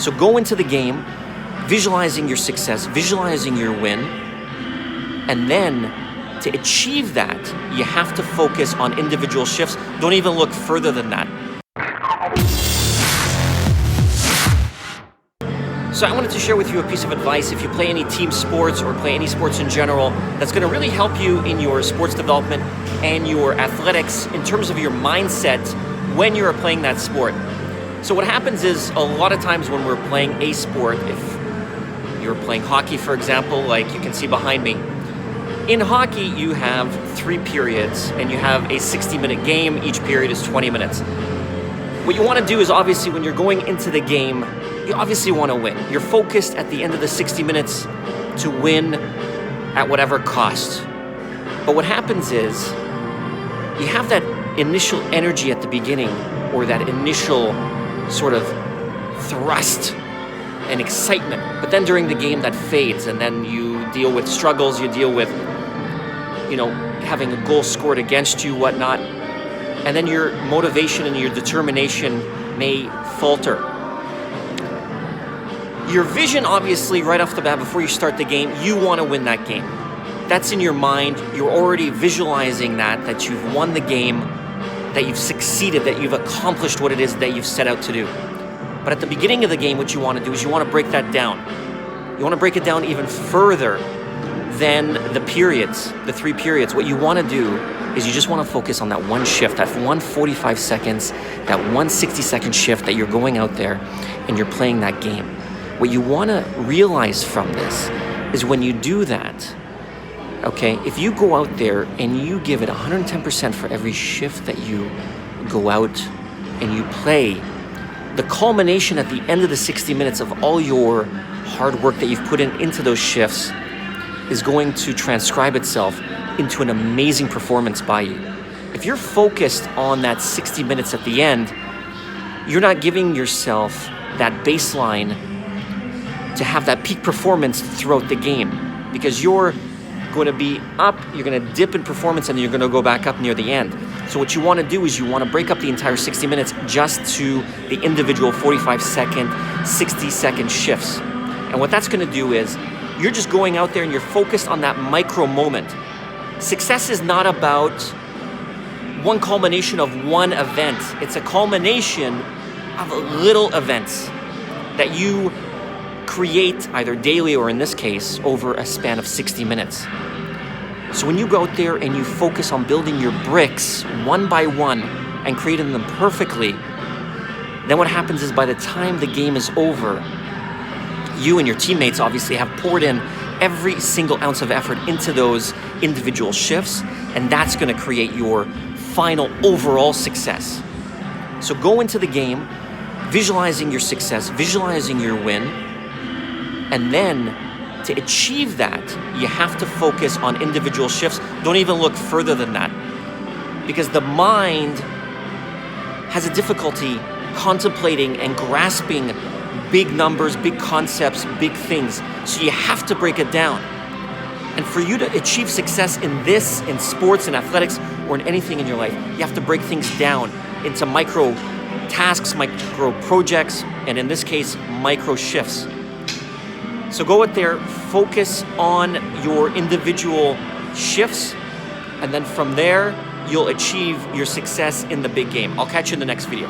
So go into the game visualizing your success, visualizing your win, and then to achieve that, you have to focus on individual shifts. Don't even look further than that. So I wanted to share with you a piece of advice if you play any team sports or play any sports in general that's going to really help you in your sports development and your athletics in terms of your mindset when you're playing that sport. So what happens is a lot of times when we're playing a sport, if you're playing hockey, for example, like you can see behind me, in hockey you have 3 periods and you have a 60-minute game. Each period is 20 minutes. What you want to do is obviously when you're going into the game, you obviously want to win. You're focused at the end of the 60 minutes to win at whatever cost. But what happens is you have that initial energy at the beginning, or that initial sort of thrust and excitement, but then during the game that fades, and then you deal with struggles, you deal with, having a goal scored against you, whatnot, and then your motivation and your determination may falter. Your vision, obviously, right off the bat, before you start the game, you want to win that game. That's in your mind. You're already visualizing that you've won the game, that you've succeeded, that you've accomplished what it is that you've set out to do. But at the beginning of the game, what you want to do is you want to break that down. You want to break it down even further than the periods, the 3 periods. What you want to do is you just want to focus on that one shift, that one 45 seconds, that one 60-second shift that you're going out there and you're playing that game. What you want to realize from this is when you do that, okay, if you go out there and you give it 110% for every shift that you go out and you play, the culmination at the end of the 60 minutes of all your hard work that you've put into those shifts is going to transcribe itself into an amazing performance by you. If you're focused on that 60 minutes at the end, you're not giving yourself that baseline to have that peak performance throughout the game, because you're going to be up, you're going to dip in performance, and then you're going to go back up near the end. So what you want to do is you want to break up the entire 60 minutes just to the individual 45-second, 60-second shifts. And what that's going to do is you're just going out there and you're focused on that micro moment. Success is not about one culmination of one event. It's a culmination of little events that you create either daily or, in this case, over a span of 60 minutes. So when you go out there and you focus on building your bricks one by one and creating them perfectly, then what happens is by the time the game is over, you and your teammates obviously have poured in every single ounce of effort into those individual shifts, and that's going to create your final overall success. So go into the game visualizing your success, visualizing your win, and then to achieve that, you have to focus on individual shifts. Don't even look further than that, because the mind has a difficulty contemplating and grasping big numbers, big concepts, big things. So you have to break it down. And for you to achieve success in sports and athletics, or in anything in your life, you have to break things down into micro tasks, micro projects, and in this case, micro shifts. So go out there, focus on your individual shifts, and then from there, you'll achieve your success in the big game. I'll catch you in the next video.